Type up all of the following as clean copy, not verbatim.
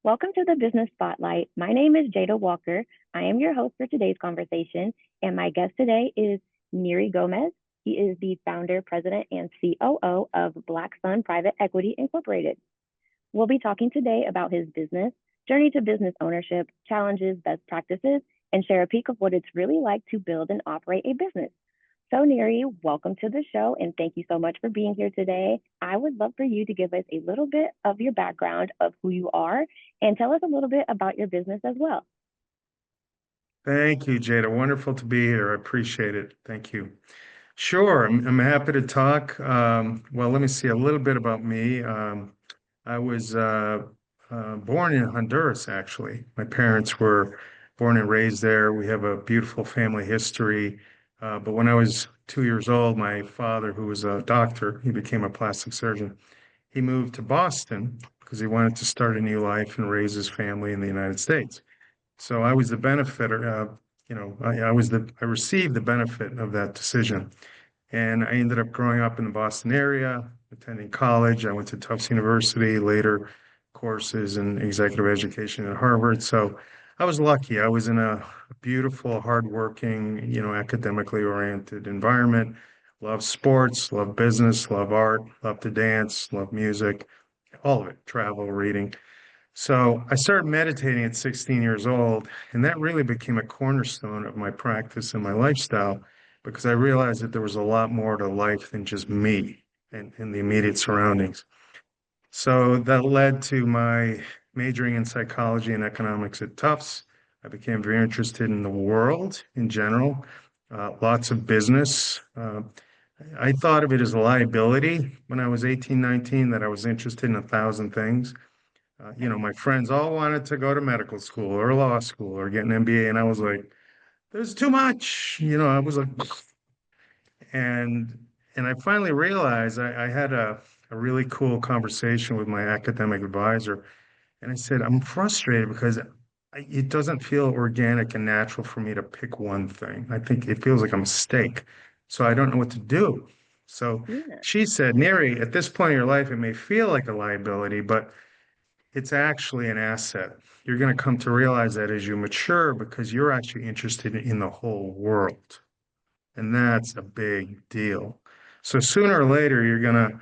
Welcome to the Business Spotlight. My name is Jada Walker. I am your host for today's conversation, and my guest today is Nery Gomez. He is the founder, president, and COO of Black Sun Private Equity Incorporated. We'll be talking today about his business, journey to business ownership, challenges, best practices, and share a peek of what it's really like to build and operate a business. So, Nery, welcome to the show, and thank you so much for being here today. I would love for you to give us a little bit of your background of who you are and tell us a little bit about your business as well. Thank you, Jada. Wonderful to be here. I appreciate it. Thank you. Sure, I'm happy to talk. Well, let me see a little bit about me. I was born in Honduras, actually. My parents were born and raised there. We have a beautiful family history. But when I was 2 years old, my father, who was a doctor, he became a plastic surgeon. He moved to Boston because he wanted to start a new life and raise his family in the United States. So I was the benefiter, I received the benefit of that decision. And I ended up growing up in the Boston area, attending college. I went to Tufts University, later courses in executive education at Harvard. So I was lucky. I was in a beautiful, hardworking, academically oriented environment. Love sports, love business, love art, love to dance, love music, all of it, travel, reading. So I started meditating at 16 years old, and that really became a cornerstone of my practice and my lifestyle because I realized that there was a lot more to life than just me and the immediate surroundings. So that led to my majoring in psychology and economics at Tufts. I became very interested in the world in general, lots of business. I thought of it as a liability when I was 18, 19, that I was interested in 1,000 things. My friends all wanted to go to medical school or law school or get an MBA, and I was like, "There's too much." I was like, and and I finally realized I had a really cool conversation with my academic advisor, and I said, "I'm frustrated because it doesn't feel organic and natural for me to pick one thing. I think it feels like a mistake, so I don't know what to do." So Yeah. she said, "Neri, at this point in your life, it may feel like a liability, but it's actually an asset. You're going to come to realize that as you mature because you're actually interested in the whole world. And that's a big deal. So sooner or later, you're going to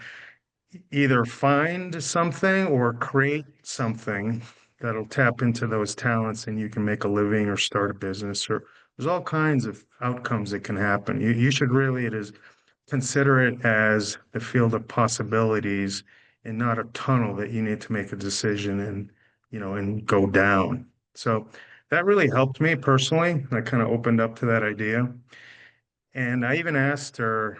either find something or create something that'll tap into those talents and you can make a living or start a business or there's all kinds of outcomes that can happen. You should really it is consider it as the field of possibilities and not a tunnel that you need to make a decision and go down. So that really helped me personally. I kind of opened up to that idea. And I even asked her,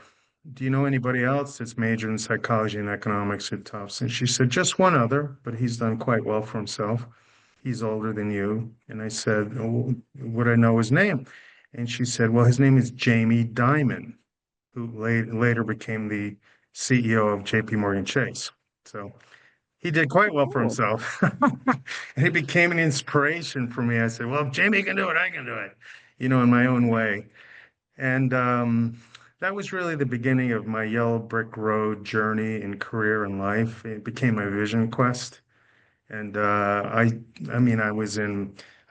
"Do you know anybody else that's majored in psychology and economics at Tufts?" And she said, "Just one other, but he's done quite well for himself. He's older than you." And I said, "Oh, would I know his name?" And she said, "Well, his name is Jamie Dimon, who later became the CEO of JP Morgan Chase." So he did quite well for Cool. himself. And he became an inspiration for me. I said, "Well, if Jamie can do it, I can do it, in my own way." And that was really the beginning of my yellow brick road journey in career and life. It became my vision quest. And I mean, I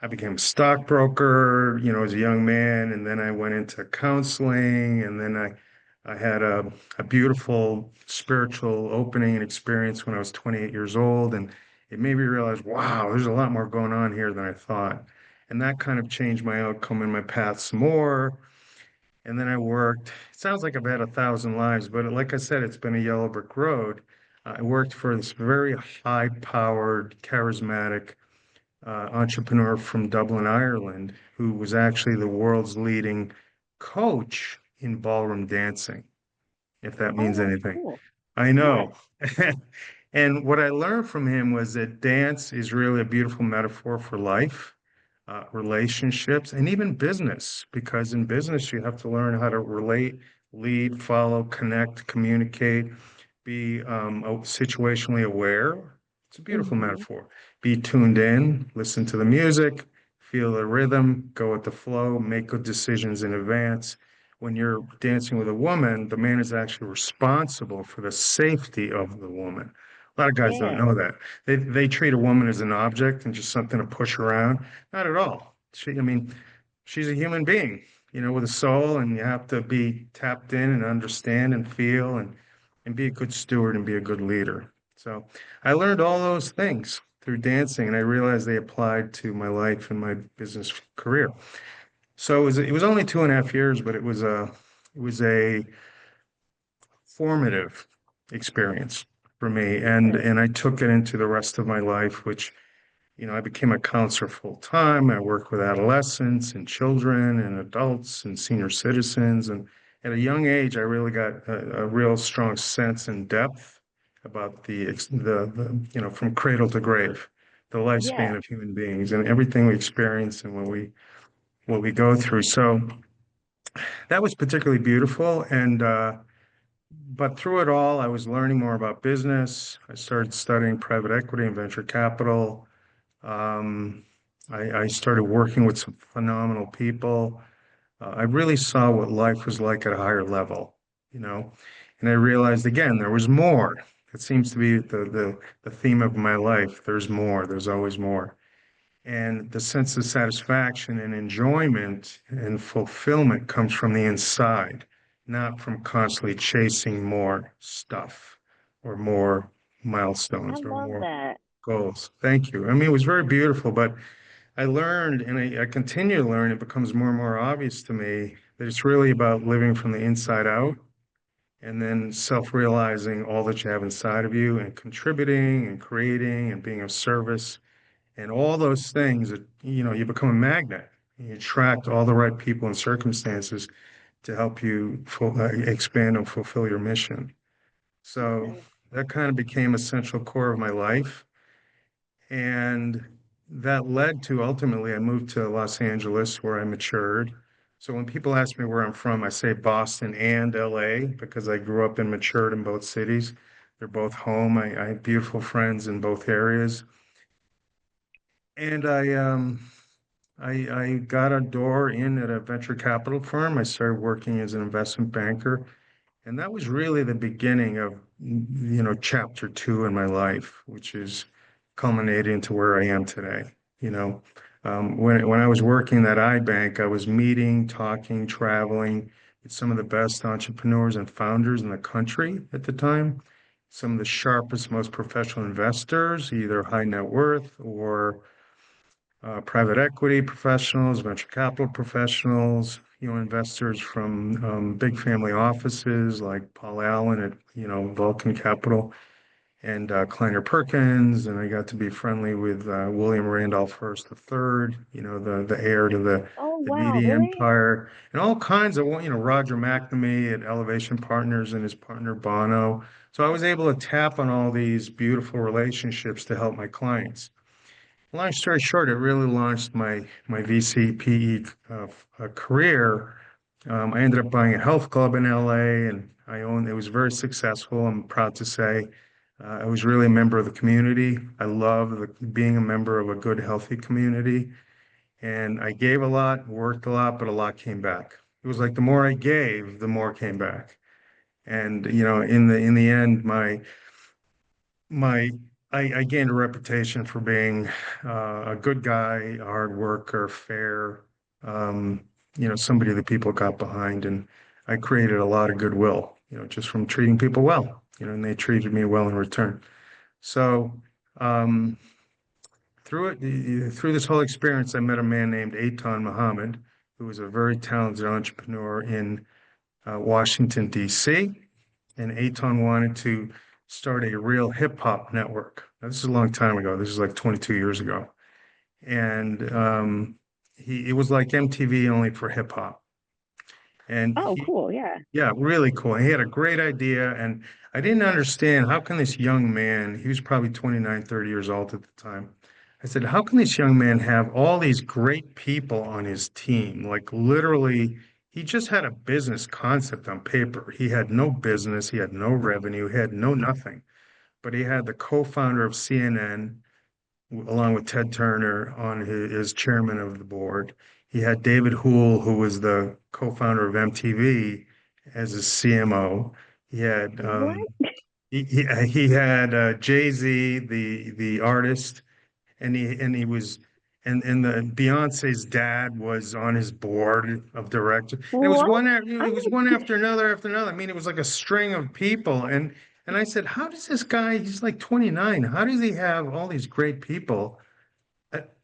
became a stockbroker, as a young man, and then I went into counseling, and then I had a beautiful spiritual opening and experience when I was 28 years old, and it made me realize, wow, there's a lot more going on here than I thought. And that kind of changed my outcome and my path some more. And then I worked, it sounds like I've had 1,000 lives, but like I said, it's been a yellow brick road. I worked for this very high-powered, charismatic entrepreneur from Dublin, Ireland, who was actually the world's leading coach in ballroom dancing, if that Oh, means that's anything. cool. I Yes. know. And what I learned from him was that dance is really a beautiful metaphor for life, relationships, and even business, because in business, you have to learn how to relate, lead, follow, connect, communicate, be situationally aware. It's a beautiful Mm-hmm. metaphor. Be tuned in, listen to the music, feel the rhythm, go with the flow, make good decisions in advance. When you're dancing with a woman, the man is actually responsible for the safety of the woman. A lot of guys don't Yeah. know that. They treat a woman as an object and just something to push around. Not at all. I mean, she's a human being, with a soul, and you have to be tapped in and understand and feel and be a good steward and be a good leader. So I learned all those things through dancing, and I realized they applied to my life and my business career. So it was only 2.5 years, but it was a formative experience for me, and Good. and I took it into the rest of my life, which I became a counselor full time. I work with adolescents and children and adults and senior citizens. And at a young age, I really got a real strong sense and depth about from cradle to grave, the Yeah. lifespan of human beings and everything we experience and what we go through. So that was particularly beautiful. But through it all, I was learning more about business. I started studying private equity and venture capital. Um, I started working with some phenomenal people. I really saw what life was like at a higher level, you know, and I realized again there was more. It seems to be the theme of my life. There's more. There's always more. And the sense of satisfaction and enjoyment and fulfillment comes from the inside, not from constantly chasing more stuff or more I milestones or love more that. goals. Thank you. I mean, it was very beautiful, but I learned and I continue to learn. It becomes more and more obvious to me that it's really about living from the inside out and then self-realizing all that you have inside of you and contributing and creating and being of service and all those things that, you become a magnet. You attract all the right people and circumstances to help you expand and fulfill your mission. So Yes. that kind of became a central core of my life. And that led to ultimately, I moved to Los Angeles where I matured. So when people ask me where I'm from, I say Boston and LA because I grew up and matured in both cities. They're both home. I have beautiful friends in both areas. And I got a door in at a venture capital firm. I started working as an investment banker, and that was really the beginning of, chapter two in my life, which is culminating to where I am today. You know, when I was working at iBank, I was meeting, talking, traveling with some of the best entrepreneurs and founders in the country at the time. Some of the sharpest, most professional investors, either high net worth or private equity professionals, venture capital professionals, investors from big family offices like Paul Allen at, Vulcan Capital and Kleiner Perkins. And I got to be friendly with William Randolph Hearst III, the heir to Oh, the wow, media really? empire, and all kinds of, Roger McNamee at Elevation Partners and his partner Bono. So I was able to tap on all these beautiful relationships to help my clients. Long story short, it really launched my VC PE career. I ended up buying a health club in LA, and I owned. It was very successful. I'm proud to say. I was really a member of the community. I love being a member of a good, healthy community, and I gave a lot, worked a lot, but a lot came back. It was like the more I gave, the more came back. And in the end, my I gained a reputation for being a good guy, a hard worker, fair, um, somebody that people got behind, and I created a lot of goodwill, just from treating people well, and they treated me well in return. So um, through this whole experience, I met a man named Eitan Muhammad, who was a very talented entrepreneur in Washington, D.C. And Aton wanted to start a real hip hop network. Now, this is a long time ago. This is like 22 years ago. And it was like MTV only for hip hop. And Oh, cool. Yeah. yeah, really cool. He had a great idea. And I didn't understand how can this young man, he was probably 29, 30 years old at the time. I said, how can this young man have all these great people on his team? Like literally, he just had a business concept on paper. He had no business, he had no revenue, he had no nothing. But he had the co-founder of CNN, along with Ted Turner, on his chairman of the board. He had David Houle, who was the co-founder of MTV, as his CMO. He had What? he had Jay-Z, the artist, and he was and the Beyonce's dad was on his board of directors. And it was What? it was one after another. I mean, it was like a string of people. And I said, how does this guy, he's like 29, how does he have all these great people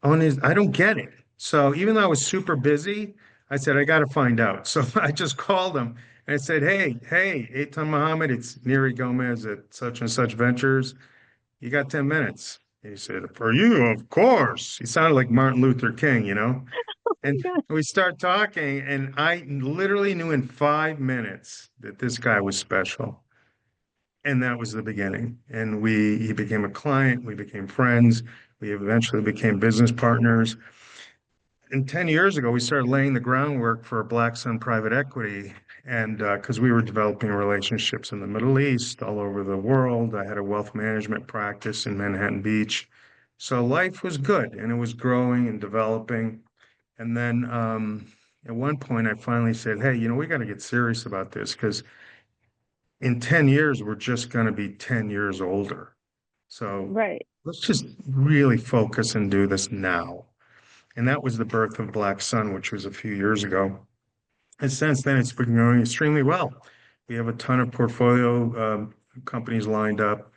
on his, I don't get it. So even though I was super busy, I said, I got to find out. So I just called him and I said, hey, Eitan Mohammed, it's Nery Gomez at such and such ventures. You got 10 minutes. He said, for you, of course. He sounded like Martin Luther King, you know? And Oh we start talking, and I literally knew in 5 minutes that this guy was special. And that was the beginning. And he became a client, we became friends, we eventually became business partners. And 10 years ago, we started laying the groundwork for Black Sun Private Equity. And because we were developing relationships in the Middle East, all over the world, I had a wealth management practice in Manhattan Beach. So life was good and it was growing and developing. And then at one point, I finally said, hey, we got to get serious about this because in 10 years, we're just going to be 10 years older. So right. let's just really focus and do this now. And that was the birth of Black Sun, which was a few years ago. And since then, it's been going extremely well. We have a ton of portfolio companies lined up,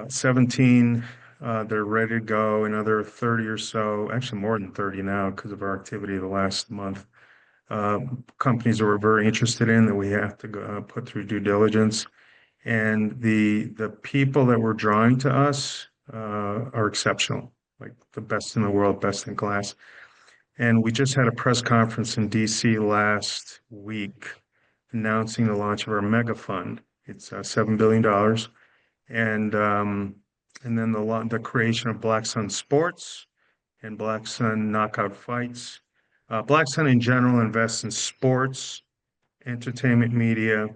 17 they're ready to go, another 30 or so, actually more than 30 now because of our activity the last month. Companies that we're very interested in that we have to go, put through due diligence. And the people that we're drawing to us are exceptional, like the best in the world, best in class. And we just had a press conference in DC last week announcing the launch of our mega fund. It's $7 billion. And then the creation of Black Sun Sports and Black Sun Knockout Fights. Black Sun in general invests in sports, entertainment media,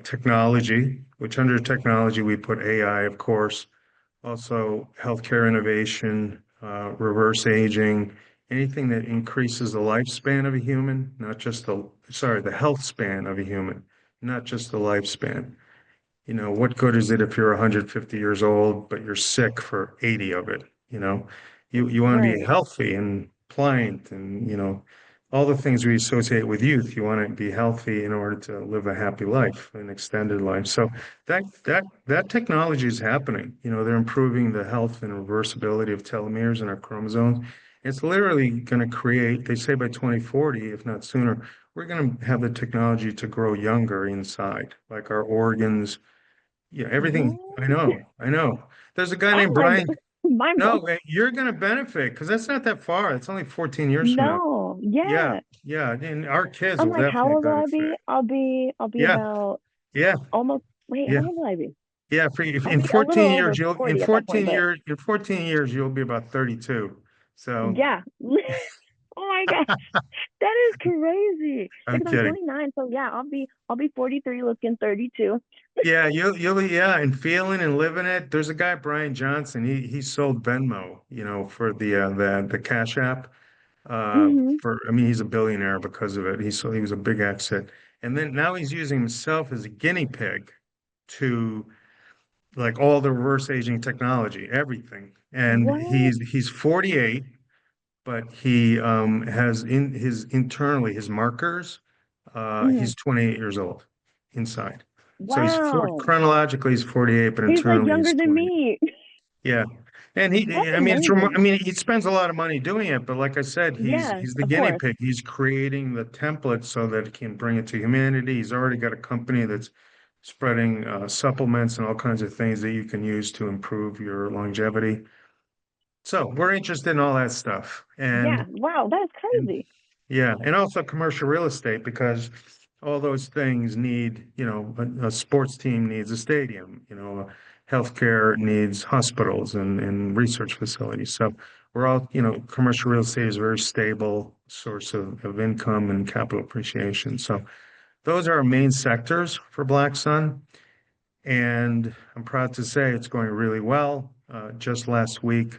technology, which under technology we put AI, of course, also healthcare innovation, reverse aging, anything that increases the lifespan of a human, not just the health span of a human, not just the lifespan. What good is it if you're 150 years old, but you're sick for 80 of it? You want to be Right. healthy and pliant and, all the things we associate with youth. You want to be healthy in order to live a happy life, an extended life. So that technology is happening. They're improving the health and reversibility of telomeres in our chromosomes. It's literally going to create, they say by 2040, if not sooner, we're going to have the technology to grow younger inside, like our organs, yeah, everything. What? I know. There's a guy Oh named my Brian. God. Mind blown. No, you're going to benefit because that's not that far. It's only 14 years from now. No. Yeah, Yeah. yeah. And our kids I'm will like, how definitely old will I benefit. be? I'll be Yeah, about yeah, almost, wait, yeah, how old will I be? yeah. I'll In be a little 14 over years, you'll in 40 at that point, 14 but years, in 14 years, you'll be about 32. So yeah. Oh my gosh. That is crazy. I'm Because I'm kidding. 29, so yeah, I'll be 43 looking 32. Yeah, yeah, and feeling and living it. There's a guy, Brian Johnson. He sold Venmo, for the Cash App. Hmm. I mean, he's a billionaire because of it. He was a big exit, and then now he's using himself as a guinea pig to like all the reverse aging technology, everything. And What? he's 48, but he has in his internally his markers. Hmm. He's 28 years old inside. So Wow. chronologically he's 48, but He's like internally younger he's than 20. me. Yeah. And That's I mean, I amazing. mean, he spends a lot of money doing it, but like I said, Yeah, he's the of guinea course. pig. He's creating the template so that it can bring it to humanity. He's already got a company that's spreading supplements and all kinds of things that you can use to improve your longevity. So we're interested in all that stuff. Yeah. Wow, that's And crazy. yeah, and also commercial real estate because all those things need, a sports team needs a stadium, healthcare needs hospitals and research facilities. So we're all, commercial real estate is a very stable source of income and capital appreciation. So those are our main sectors for Black Sun. And I'm proud to say it's going really well. Just last week,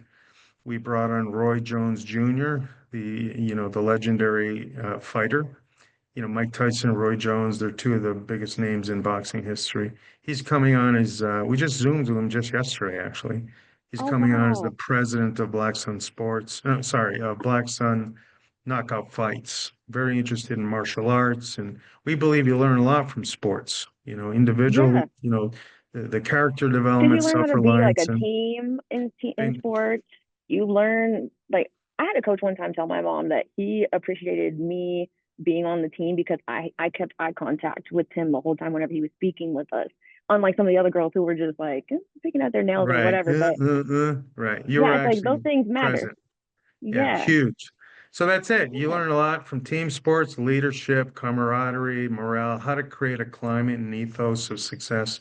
we brought on Roy Jones Jr., the legendary fighter, Mike Tyson and Roy Jones, they're two of the biggest names in boxing history. He's coming on as, we just Zoomed with him just yesterday, actually. He's Oh, coming on as the wow. president of Black Sun Sports, sorry, Black Sun Knockout Fights. Very interested in martial arts. And we believe you learn a lot from sports, individual, Yeah. the character Because you development, learn how to be like self-reliance, a and team in things. sports. You learn like I had a coach one time tell my mom that he appreciated me being on the team because I kept eye contact with him the whole time whenever he was speaking with us. Unlike some of the other girls who were just like picking out their nails or Right. whatever. But Right. You were yeah, it's like those actually things matter. present. Yeah, Yeah. huge. So that's it. You Yeah. learn a lot from team sports, leadership, camaraderie, morale, how to create a climate and ethos of success.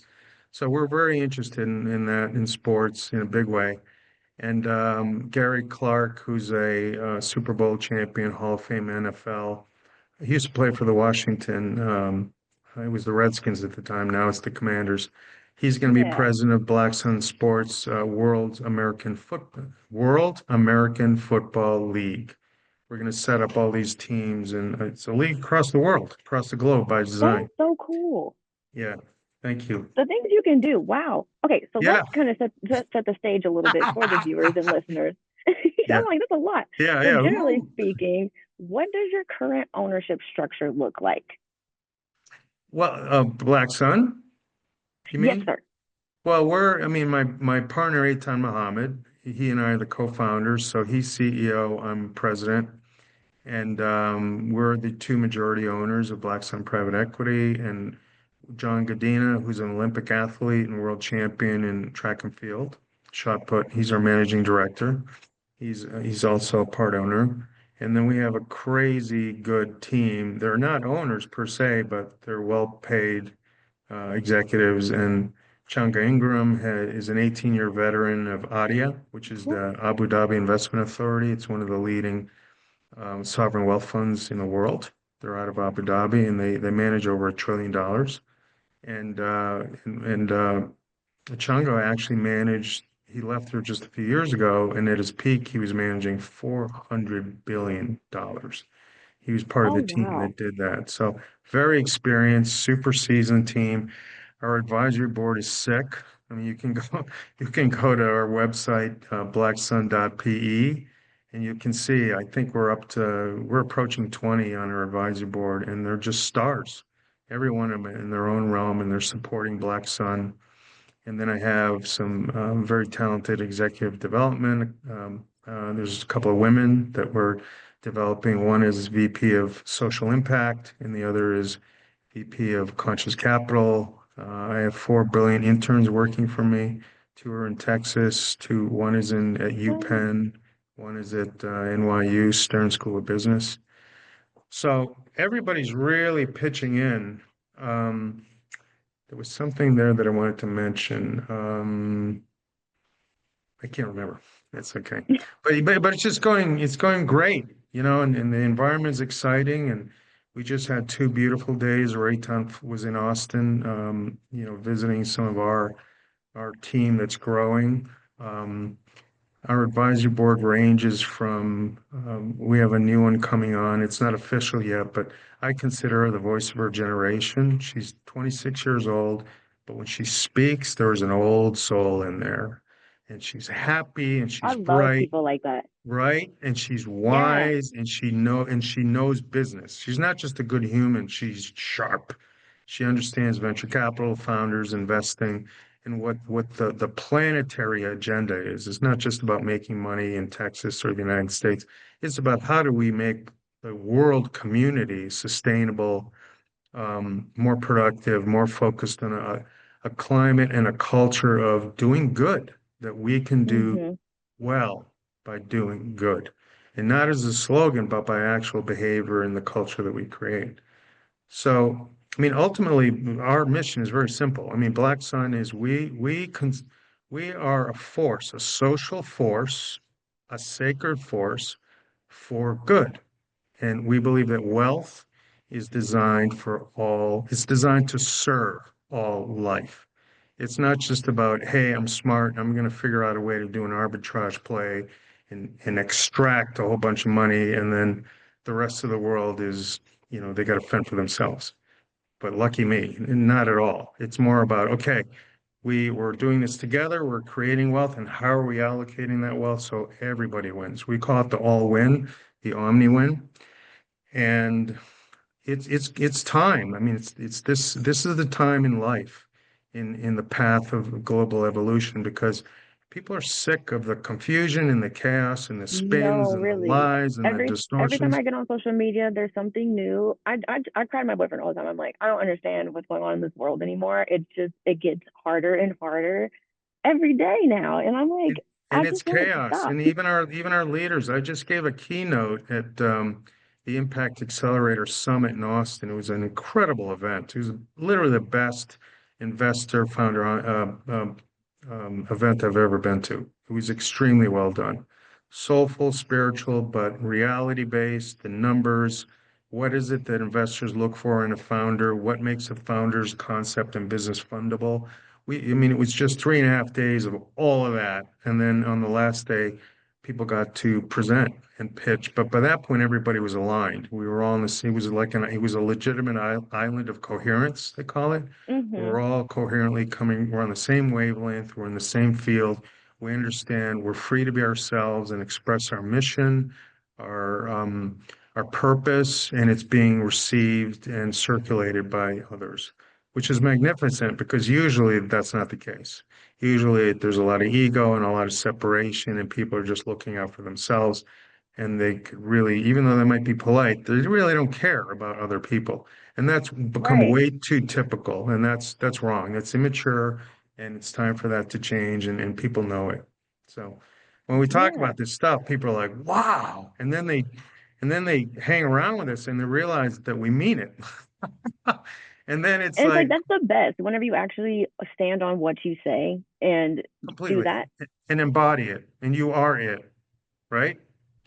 So we're very interested in that in sports in a big way. And Gary Clark, who's a Super Bowl champion, Hall of Fame NFL, he used to play for the Washington. It was the Redskins at the time. Now it's the Commanders. He's going to be Yeah. president of Black Sun Sports World American Football League. We're going to set up all these teams, and it's a league across the world, across the globe by That design. is so cool. Yeah, thank you. The things you can do. Wow. Okay, so let's Yeah, kind of set the stage a little bit for the viewers and listeners. yeah, I'm like, that's a lot. yeah, So yeah. generally Ooh. speaking, what does your current ownership structure look like? Well, Black Sun, you Yes, mean? sir. Well, I mean, my partner, Eitan Mohammed, he and I are the co-founders. So he's CEO, I'm president. And we're the two majority owners of Black Sun Private Equity. And John Godina, who's an Olympic athlete and world champion in track and field, shot put, he's our managing director. He's also a part owner. And then we have a crazy good team. They're not owners per se, but they're well paid executives. And Changa Ingram is an 18-year veteran of ADIA, which is What? the Abu Dhabi Investment Authority. It's one of the leading sovereign wealth funds in the world. They're out of Abu Dhabi, and they manage over $1 trillion. And Changa actually managed. He left there just a few years ago, and at his peak, he was managing $400 billion. He was part of Oh, the team wow. that did that. So very experienced, super seasoned team. Our advisory board is sick. I mean, you can go to our website, blacksun.pe, and you can see, I think we're approaching 20 on our advisory board, and they're just stars. Every one of them in their own realm, and they're supporting Black Sun. And then I have some very talented executive development. There's a couple of women that we're developing. One is VP of Social Impact, and the other is VP of Conscious Capital. I have four brilliant interns working for me. Two are in Texas. One is at Oh, UPenn. One is at NYU Stern School of Business. So everybody's really pitching in. Um, there was something there that I wanted to mention. I can't remember. That's okay. But it's going great, and the environment is exciting, and we just had two beautiful days. Rayton was in Austin, visiting some of our team that's growing. Um, our advisory board ranges from, we have a new one coming on. It's not official yet, but I consider her the voice of her generation. She's 26 years old, but when she speaks, there's an old soul in there. And she's happy and I she's love bright, people like that. right? And she's Yeah. wise and she knows business. She's not just a good human, she's sharp. She understands venture capital, founders, investing, and what the planetary agenda is. It's not just about making money in Texas or the United States. It's about how do we make the world community sustainable, more productive, more focused on a climate and a culture of doing good that we can do Hmm. well by doing good. And not as a slogan, but by actual behavior and the culture that we create. So, I mean, ultimately, our mission is very simple. I mean, Black Sun is we are a force, a social force, a sacred force for good. And we believe that wealth is designed for all, it's designed to serve all life. It's not just about, hey, I'm smart, I'm going to figure out a way to do an arbitrage play and extract a whole bunch of money, and then the rest of the world is, they got to fend for themselves. But lucky me, not at all. It's more about, okay, we're doing this together, we're creating wealth, and how are we allocating that wealth so everybody wins? We call it the all win, the omni win. And it's time. I mean, it's this is the time in life, in the path of global evolution, because people are sick of the confusion and the chaos and the spins No, and the really. lies and the Every time distortions. I get on social media, there's something new. I cry to my boyfriend all the time. I'm like, I don't understand what's going on in this world anymore. It gets harder and harder every day now, and I'm like, I And it's just want it to chaos. stop. And even our leaders. I just gave a keynote at the Impact Accelerator Summit in Austin. It was an incredible event. It was literally the best investor founder event I've ever been to. It was extremely well done. Soulful, spiritual, but reality based. The numbers. What is it that investors look for in a founder? What makes a founder's concept and business fundable? I mean, it was just 3.5 days of all of that. And then on the last day, people got to present and pitch. But by that point, everybody was aligned. We were all in this, it was a legitimate island of coherence, they call it. We Hmm. were all coherently coming, we're on the same wavelength, we're in the same field. We understand we're free to be ourselves and express our mission, our, um, our purpose, and it's being received and circulated by others, which is magnificent because usually that's not the case. Usually there's a lot of ego and a lot of separation, and people are just looking out for themselves. And they could really, even though they might be polite, they really don't care about other people. And that's become Right. way too typical. And that's wrong. That's immature. And it's time for that to change. And people know it. So when we talk Yeah. about this stuff, people are like, wow. And then they hang around with us and they realize that we mean it. And then it's And it's like like, that's the best whenever you actually stand on what you say and do completely, that. and embody it. And you are it, right?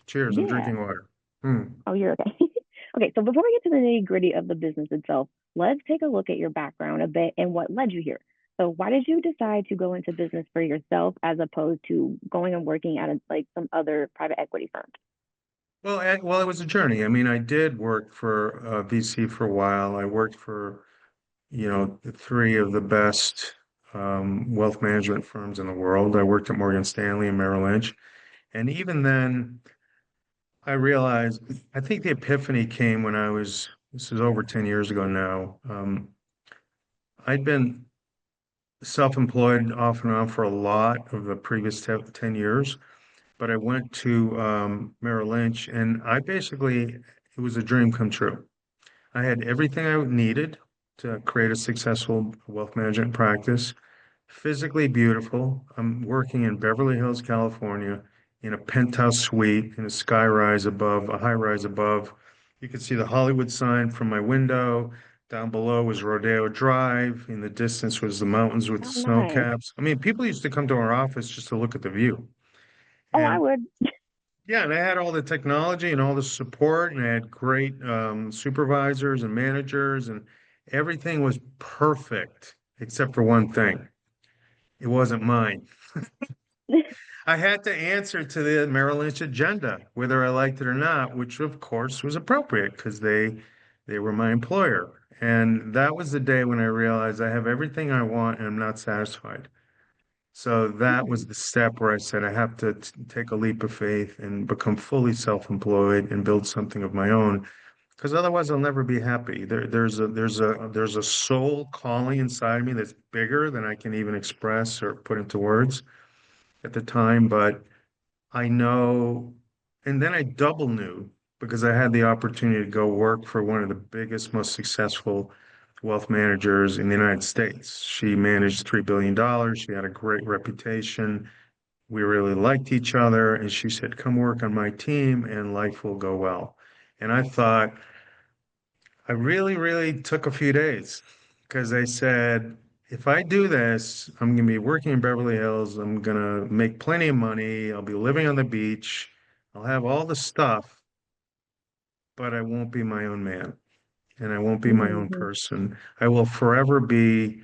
Cheers. I'm Yeah. drinking water. Hmm. Oh, you're okay. Okay, so before we get to the nitty-gritty of the business itself, let's take a look at your background a bit and what led you here. So why did you decide to go into business for yourself as opposed to going and working at like some other private equity firm? Well, it was a journey. I mean, I did work for VC for a while. I worked for, three of the best wealth management firms in the world. I worked at Morgan Stanley and Merrill Lynch. And even then, I realized, I think the epiphany came when this is over 10 years ago now. I'd been self-employed off and on for a lot of the previous 10 years, but I went to Merrill Lynch and it was a dream come true. I had everything I needed to create a successful wealth management practice. Physically beautiful. I'm working in Beverly Hills, California, in a penthouse suite in a a high rise above. You could see the Hollywood sign from my window. Down below was Rodeo Drive. In the distance was the mountains with the Oh, snow nice. caps. I mean, people used to come to our office just to look at the view. Oh, I And would. yeah, and I had all the technology and all the support, and I had great supervisors and managers, and everything was perfect except for one thing. It wasn't mine. I had to answer to the Merrill Lynch agenda, whether I liked it or not, which of course was appropriate because they were my employer. And that was the day when I realized I have everything I want and I'm not satisfied. So that was Hmm. the step where I said I have to take a leap of faith and become fully self-employed and build something of my own, because otherwise I'll never be happy. There's a soul calling inside me that's bigger than I can even express or put into words at the time, but I know, and then I double knew because I had the opportunity to go work for one of the biggest, most successful wealth managers in the United States. She managed $3 billion. She had a great reputation. We really liked each other. And she said, come work on my team and life will go well. And I thought, I really, really took a few days because I said, if I do this, I'm going to be working in Beverly Hills. I'm going to make plenty of money. I'll be living on the beach. I'll have all the stuff, but I won't be my own man and I won't be my own Hmm. person. I will forever be,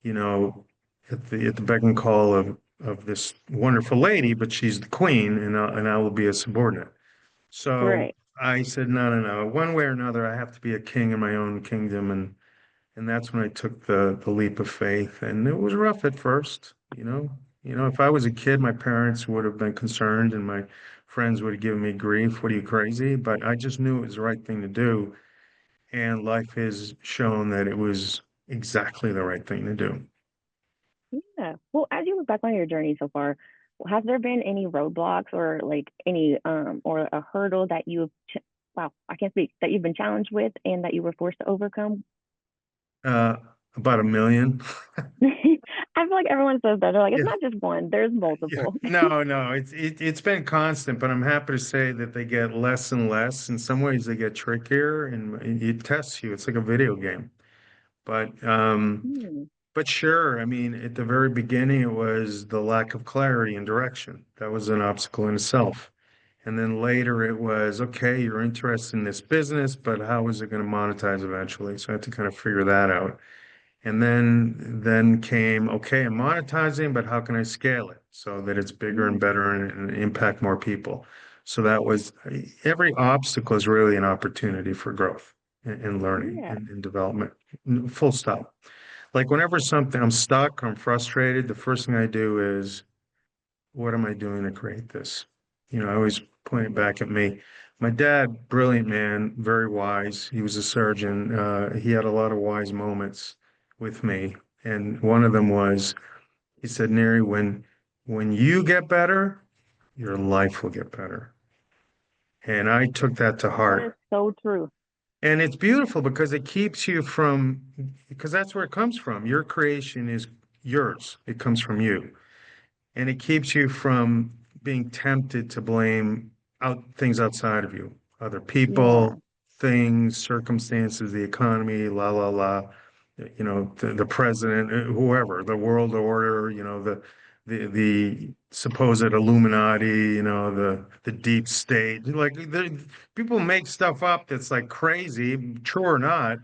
you know, at the beck and call of this wonderful lady, but she's the queen and I will be a subordinate. So Right. I said, no, no, no. One way or another, I have to be a king in my own kingdom, and that's when I took the leap of faith. And it was rough at first, you know. You know, if I was a kid, my parents would have been concerned, and my friends would have given me grief. What are you, crazy? But I just knew it was the right thing to do, and life has shown that it was exactly the right thing to do. Yeah. Well, as you look back on your journey so far, has there been any roadblocks or like any or a hurdle that wow, I can't speak, that you've been challenged with and that you were forced to overcome? Uh, about a million. I feel like everyone says that. They're like, it's Yeah. not just one, there's Yeah, multiple. no, no, it's been constant, but I'm happy to say that they get less and less. In some ways, they get trickier, and it tests you. It's like a video game. But Hmm. but sure, I mean, at the very beginning, it was the lack of clarity and direction. That was an obstacle in itself. And then later, it was okay, you're interested in this business, but how is it going to monetize eventually? So I had to kind of figure that out. And then came, okay, I'm monetizing, but how can I scale it so that it's bigger and Mm, better and impact more people? So that was every obstacle is really an opportunity for growth and learning yeah. and development. Full stop. Like whenever something I'm stuck, I'm frustrated, the first thing I do is what am I doing to create this? You know, I always point it back at me. My dad, brilliant man, very wise. He was a surgeon. He had a lot of wise moments with me. And one of them was, he said, Nery, when you get better, your life will get better. And I took that to That is heart. so true. And it's beautiful because it keeps you from, because that's where it comes from. Your creation is yours. It comes from you. And it keeps you from being tempted to blame out things outside of you, other Yeah. people, things, circumstances, the economy, la la la, you know, the president, whoever, the world order, you know, the supposed Illuminati, you know, the deep state. Like people make stuff up that's like crazy, true or not,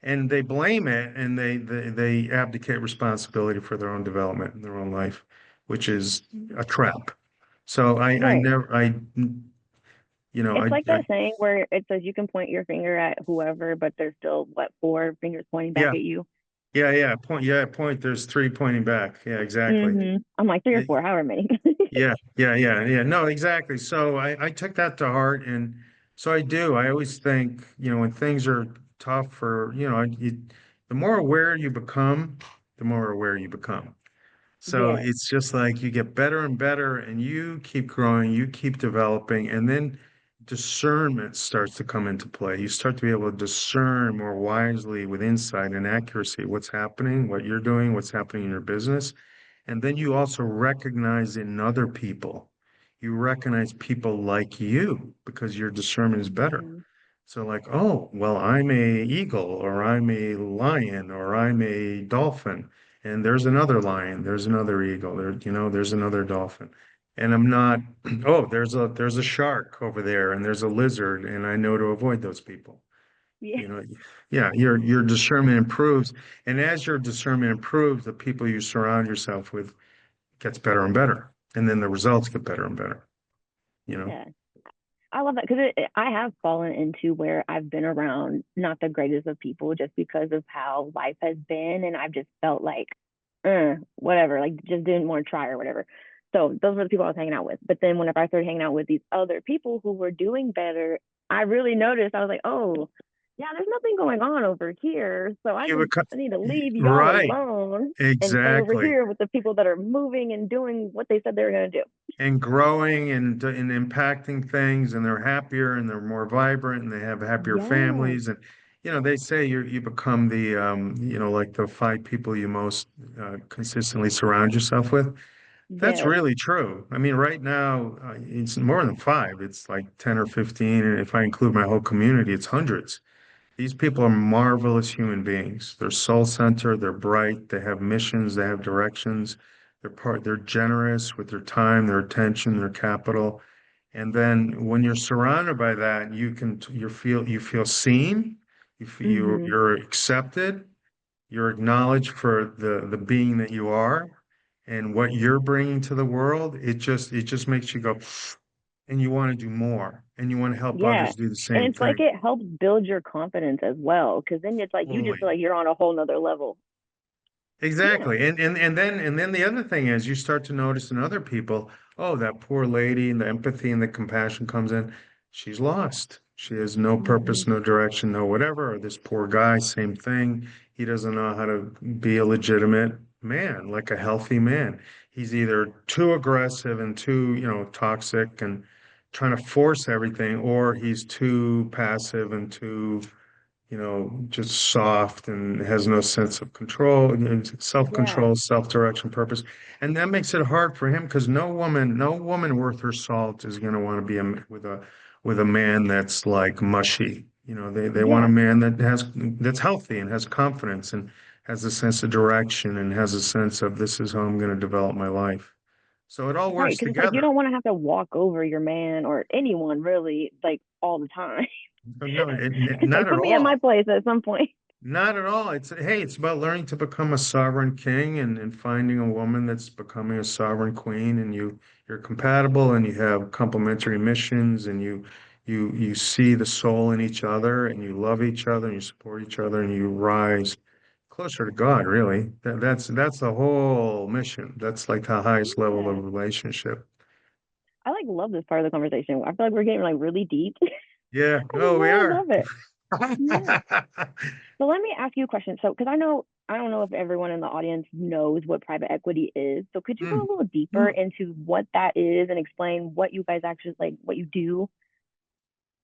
and they blame it and they abdicate responsibility for their own development in their own life, which is a trap. So I Right. never you know It's like I that saying where it says you can point your finger at whoever, but there's still what, four fingers pointing back yeah at you. point. There's three pointing back. Yeah, exactly. I'm like three or It- four, however many. yeah. No, exactly. So I took that to heart, and so I do. I always think, you know, when things are tough, or you know, the more aware you become, the more aware you become. So Yeah. it's just like you get better and better, and you keep growing, you keep developing, and then discernment starts to come into play. You start to be able to discern more wisely with insight and accuracy what's happening, what you're doing, what's happening in your business. And then you also recognize in other people, you recognize people like you because your discernment is better. Mhm. So like, oh, well, I'm a eagle or I'm a lion or I'm a dolphin. And there's another lion, there's another eagle, there, you know, there's another dolphin. And I'm not, oh, there's a shark over there and there's a lizard and I know to avoid those people. Yeah. You know, yeah, your discernment improves. And as your discernment improves, the people you surround yourself with gets better and better. And then the results get better and better, you know. Yeah. I love that because I have fallen into where I've been around not the greatest of people just because of how life has been, and I've just felt like, whatever, like just didn't want to try or whatever. So those were the people I was hanging out with. But then whenever I started hanging out with these other people who were doing better, I really noticed. I was like, oh, yeah, there's nothing going on over here, so You become I need to leave y'all right, alone and stay over exactly. here with the people that are moving and doing what they said they were going to do. And growing and impacting things, and they're happier and they're more vibrant and they have happier Yeah. families. And you know, they say you become the you know, like the five people you most consistently surround yourself with. That's Yes. really true. I mean, right now it's more than five. It's like 10 or 15, and if I include my whole community, it's hundreds. These people are marvelous human beings. They're soul-centered, they're bright, they have missions, they have directions. They're generous with their time, their attention, their capital. And then when you're surrounded by that, you feel seen, Hmm. you're accepted, you're acknowledged for the being that you are and what you're bringing to the world. It just makes you go, and you want to do more and you want to help Yeah. others do the And same it's like thing. it helps build your confidence as well, because then it's like you just feel Totally. like you're on a whole nother level. Yeah. Exactly. And then the other thing is you start to notice in other people, oh, that poor lady, and the empathy and the compassion comes in. She's lost. She has no Hmm. purpose, no direction, no whatever. Or this poor guy, same thing. He doesn't know how to be a legitimate man, like a healthy man. He's either too aggressive and too, toxic and trying to force everything, or he's too passive and too just soft and has no sense of control, Yeah. self-control, self-direction, purpose. And that makes it hard for him because no woman worth her salt is going to want to be with a man that's like mushy. They want a Yeah. man that's healthy and has confidence and has a sense of direction and has a sense of this is how I'm going to develop my life. So it all Right. works Because it's like you together. don't want to have to walk over your man or anyone really, like all the time. No, It's like not at put me in my all. place at some point. Not at all. It's about learning to become a sovereign king and finding a woman that's becoming a sovereign queen and you're compatible and you have complementary missions and you see the soul in each other and you love each other and you support each other and you rise closer to God, really. That's the whole mission. That's like the highest level of Yeah. relationship. I like love this part of the conversation. I feel like we're getting like really deep. Yeah. I Oh, we are. love it. Yeah. So let me ask you a question. So, because I don't know if everyone in the audience knows what private equity is. So, could you go Mm, a little deeper mm. into what that is and explain what you guys actually like, what you do?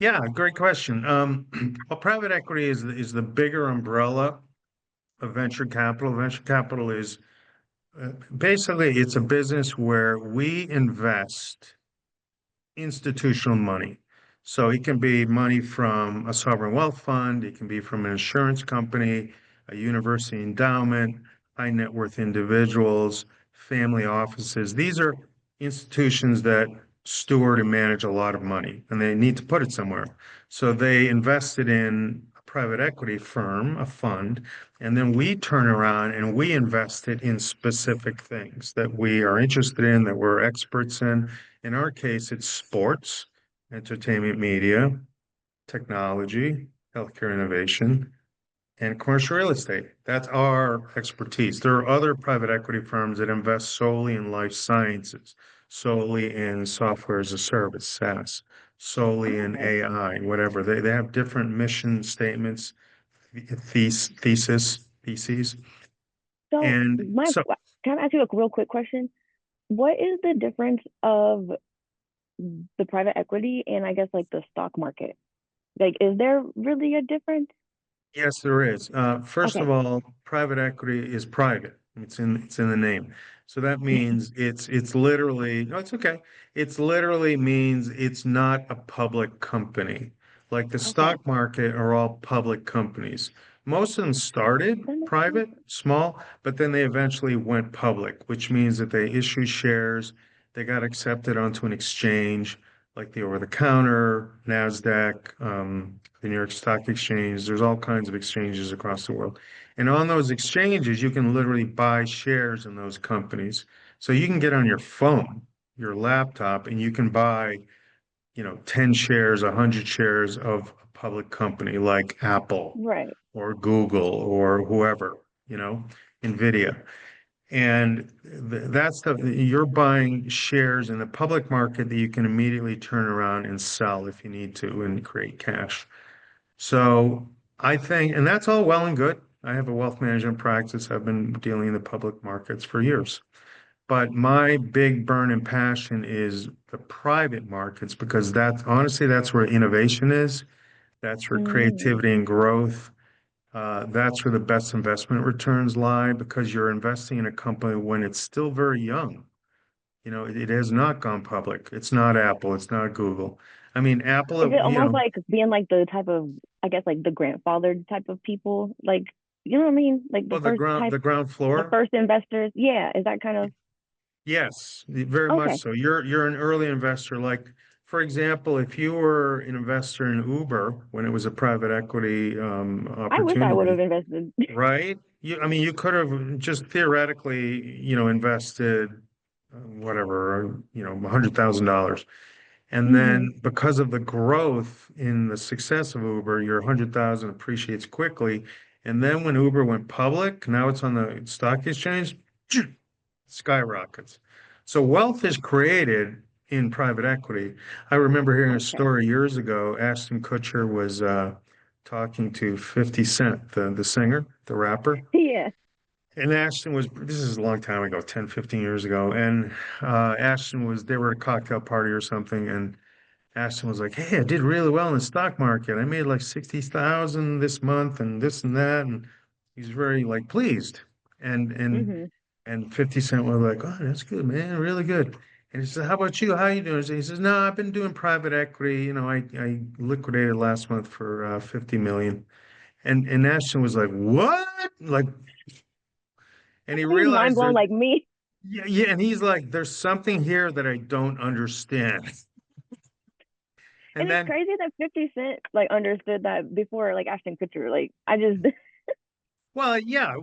Yeah, great question. Well, private equity is the bigger umbrella of venture capital. Venture capital is basically it's a business where we invest institutional money. So it can be money from a sovereign wealth fund, it can be from an insurance company, a university endowment, high net worth individuals, family offices. These are institutions that steward and manage a lot of money and they need to put it somewhere. So they invested in a private equity firm, a fund, and then we turn around and we invest it in specific things that we are interested in, that we're experts in. In our case, it's sports, entertainment media, technology, healthcare innovation, and commercial real estate. That's our expertise. There are other private equity firms that invest solely in life sciences, solely in software as a service, SaaS, solely Oh, in okay. AI, whatever. They have different mission statements, theses. So, And my so, can I ask you a real quick question? What is the difference of the private equity and I guess like the stock market? Like, is there really a difference? yes, there is. First of Okay. all, private equity is private. It's in the name. So that means it's literally no, it's okay. It's literally means it's not a public company. Like the Okay. stock market are all public companies. Most of them started That makes sense. private, small, but then they eventually went public, which means that they issue shares, they got accepted onto an exchange like the over-the-counter, NASDAQ, the New York Stock Exchange. There's all kinds of exchanges across the world. And on those exchanges, you can literally buy shares in those companies. So you can get on your phone, your laptop, and you can buy, 10 shares, 100 shares of a public company like Apple Right. or Google or whoever, NVIDIA. And you're buying shares in the public market that you can immediately turn around and sell if you need to and create cash. So I think, and that's all well and good. I have a wealth management practice. I've been dealing in the public markets for years. But my big burn and passion is the private markets because that's where innovation is. That's where Mm. creativity and growth. That's where the best investment returns lie because you're investing in a company when it's still very young. It has not gone public. It's not Apple. It's not Google. I mean, Is Apple, it almost like being like the type of, I guess, like the grandfather type of people? Like, you know what I mean? Like well, the ground the floor. first investors. Yeah. Is that kind of, Yes, very much okay. so. You're an early investor. Like, for example, if you were an investor in Uber when it was a private equity I wish I would have opportunity, invested. right? I mean, you could have just theoretically, invested whatever, $100,000. And Mm-hmm. then because of the growth in the success of Uber, your 100,000 appreciates quickly. And then when Uber went public, now it's on the stock exchange, skyrockets. So wealth is created in private equity. I remember hearing a Okay. story years ago. Ashton Kutcher was talking to 50 Cent, the singer, the rapper. Yeah. And Ashton was, this is a long time ago, 10, 15 years ago. And Ashton was, they were at a cocktail party or something. And Ashton was like, "Hey, I did really well in the stock market. I made like 60,000 this month and this and that." And he's very like pleased. And and Mm-hmm. and 50 Cent was like, "Oh, that's good, man. Really good." And he said, "How about you? How you doing?" He says, "No, I've been doing private equity. You know, I liquidated last month for 50 million." And Ashton was like, "What?" Like, and he He's mind realized blown that, like me. yeah, yeah, and he's like, "There's something here that I don't understand." And And it's then crazy that 50 Cent like understood that before like Ashton Kutcher. Like I just well, yeah.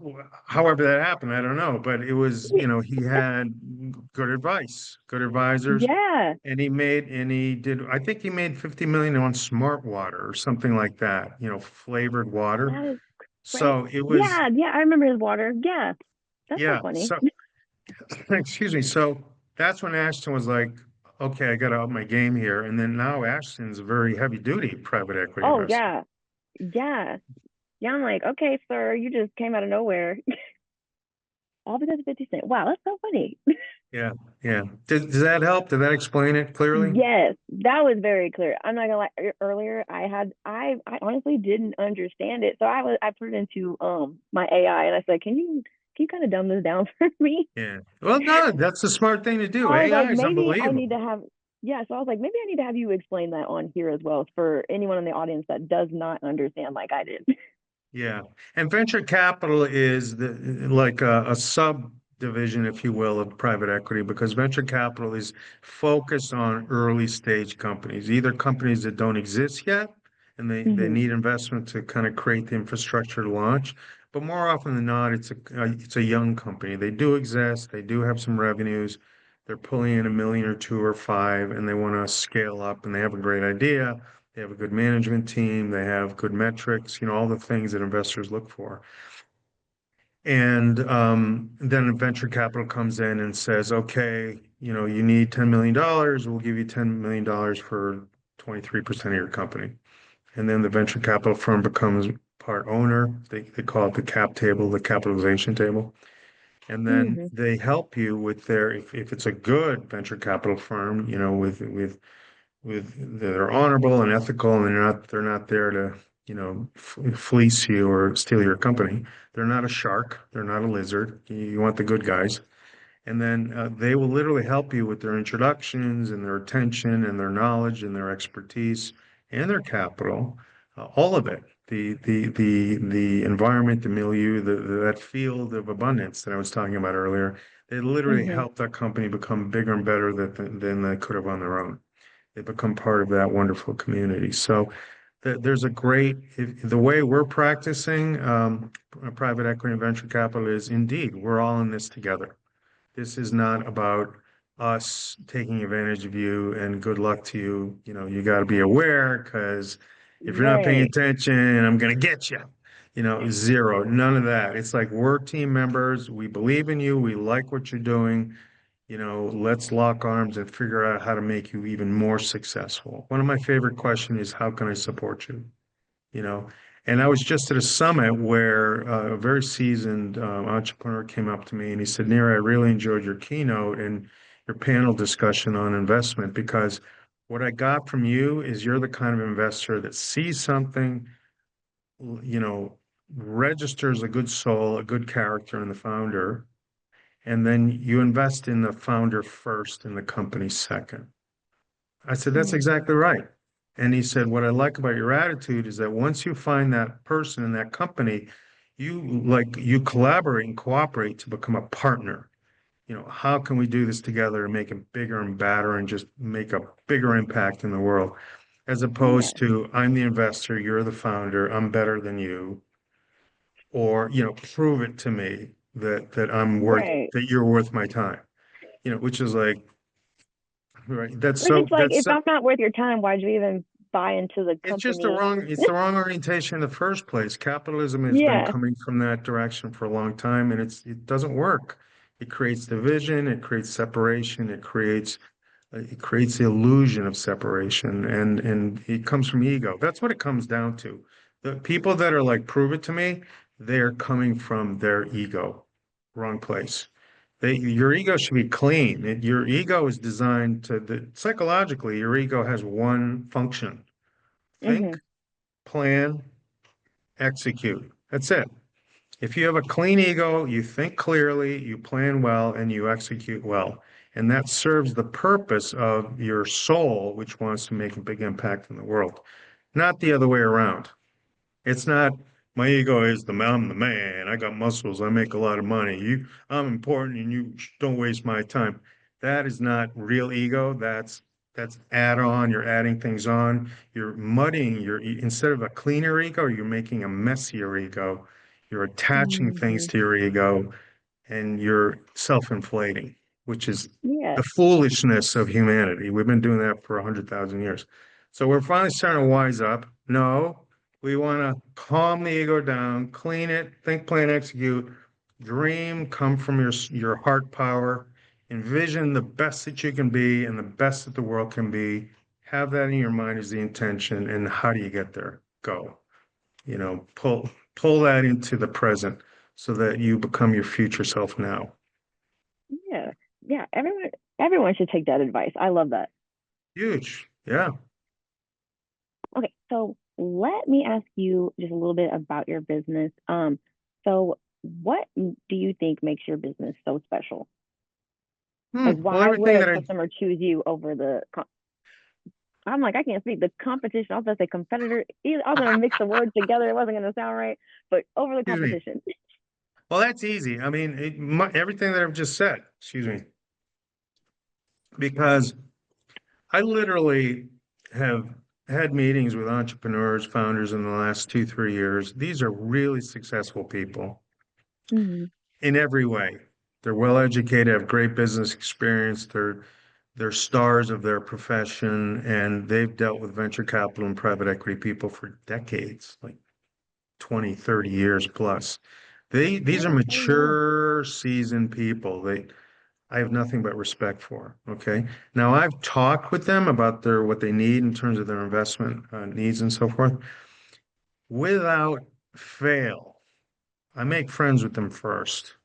However that happened, I don't know. But it was, he had good advice, good advisors, yeah. and he did. I think he made 50 million on smart water or something like that. Flavored water. That is great. So it was, Yeah, yeah, I remember his water. Yeah. That's so yeah. funny. So excuse me. So that's when Ashton was like, okay, I got to up my game here. And then now Ashton's a very heavy duty private equity Oh investor. yeah. Yeah. Yeah, I'm like, okay, sir, you just came out of nowhere. All because of 50 Cent. Wow, that's so funny. Yeah, yeah. Does that help? Did that explain it clearly? Yes, that was very clear. I'm not gonna lie. Earlier, I honestly didn't understand it, so I put it into my AI and I said, can you kind of dumb this down for me? Yeah. Well, no, that's the smart thing to do. I was like, AI is maybe I need unbelievable. to have yeah. So I was like, maybe I need to have you explain that on here as well for anyone in the audience that does not understand like I did. Yeah. And venture capital is like a subdivision, if you will, of private equity because venture capital is focused on early stage companies, either companies that don't exist yet and they Hmm. need investment to kind of create the infrastructure to launch. But more often than not, it's a young company. They do exist, they do have some revenues. They're pulling in a million or two or five, and they want to scale up, and they have a great idea. They have a good management team. They have good metrics, all the things that investors look for. And then venture capital comes in and says, okay, you need $10 million. We'll give you $10 million for 23% of your company. And then the venture capital firm becomes part owner. They call it the cap table, the capitalization table. And then Hmm. they help you with if it's a good venture capital firm, they're honorable and ethical and they're not there to fleece you or steal your company. They're not a shark, they're not a lizard. You want the good guys. And then they will literally help you with their introductions and their attention and their knowledge and their expertise and their capital, all of it. The environment, the milieu, that field of abundance that I was talking about earlier, they literally Hmm. help that company become bigger and better than they could have on their own. They become part of that wonderful community. So there's the way we're practicing private equity and venture capital is indeed, we're all in this together. This is not about us taking advantage of you and good luck to you. You got to be aware because if you're not paying Right. attention, I'm going to get you. Zero, none of that. It's like we're team members. We believe in you. We like what you're doing. Let's lock arms and figure out how to make you even more successful. One of my favorite questions is, how can I support you? you know. And I was just at a summit where a very seasoned entrepreneur came up to me and he said, Nery, I really enjoyed your keynote and your panel discussion on investment because what I got from you is you're the kind of investor that sees something, you know, registers a good soul, a good character in the founder, and then you invest in the founder first and the company second. I said, that's Mm. exactly right. And he said, what I like about your attitude is that once you find that person in that company, you collaborate and cooperate to become a partner. How can we do this together and make it bigger and better and just make a bigger impact in the world? As Yeah. opposed to, I'm the investor, you're the founder, I'm better than you, or, prove it to me that Right. you're worth my time, which is like, right? That's Which is so, like, that's if so, I'm not worth your time, why'd you even buy into the it's just the company? wrong, it's the wrong orientation in the first place. Capitalism has been Yeah. coming from that direction for a long time, and it doesn't work. It creates division, it creates separation, it creates the illusion of separation, and it comes from ego. That's what it comes down to. The people that are like, prove it to me, they're coming from their ego. Wrong place. Your ego should be clean. Your ego is designed psychologically, your ego has one function. Think, Hmm. plan, execute. That's it. If you have a clean ego, you think clearly, you plan well, and you execute well. And that serves the purpose of your soul, which wants to make a big impact in the world, not the other way around. It's not my ego is I'm the man. I got muscles. I make a lot of money. I'm important, and you don't waste my time. That is not real ego. That's add on. You're adding things on. You're muddying instead of a cleaner ego, you're making a messier ego. You're attaching things Hmm. to your ego, and you're self-inflating, which is Yeah. the foolishness of humanity. We've been doing that for 100,000 years. So we're finally starting to wise up. No, we want to calm the ego down, clean it, think, plan, execute, dream, come from your heart power, envision the best that you can be and the best that the world can be. Have that in your mind as the intention, and how do you get there? Go. Pull that into the present so that you become your future self now. Yeah. Yeah. Everyone should take that advice. I love that. Huge. Yeah. Okay, so let me ask you just a little bit about your business. So what do you think makes your business so special? Like, Well, why would everything a that I, customer choose you over I'm like, I can't speak the competition. I was gonna say competitor. I was gonna mix the words together. It wasn't gonna sound right, but over the excuse me. competition. Well, that's easy. I mean, everything that I've just said, excuse me, because I literally have had meetings with entrepreneurs, founders in the last 2, 3 years. These are really successful people Hmm. in every way. They're well educated, have great business experience. They're stars of their profession, and they've dealt with venture capital and private equity people for decades, like 20, 30 years plus. These are Oh wow. mature, seasoned people. I have nothing but respect for. Okay. Now I've talked with them about what they need in terms of their investment needs and so forth. Without fail, I make friends with them first.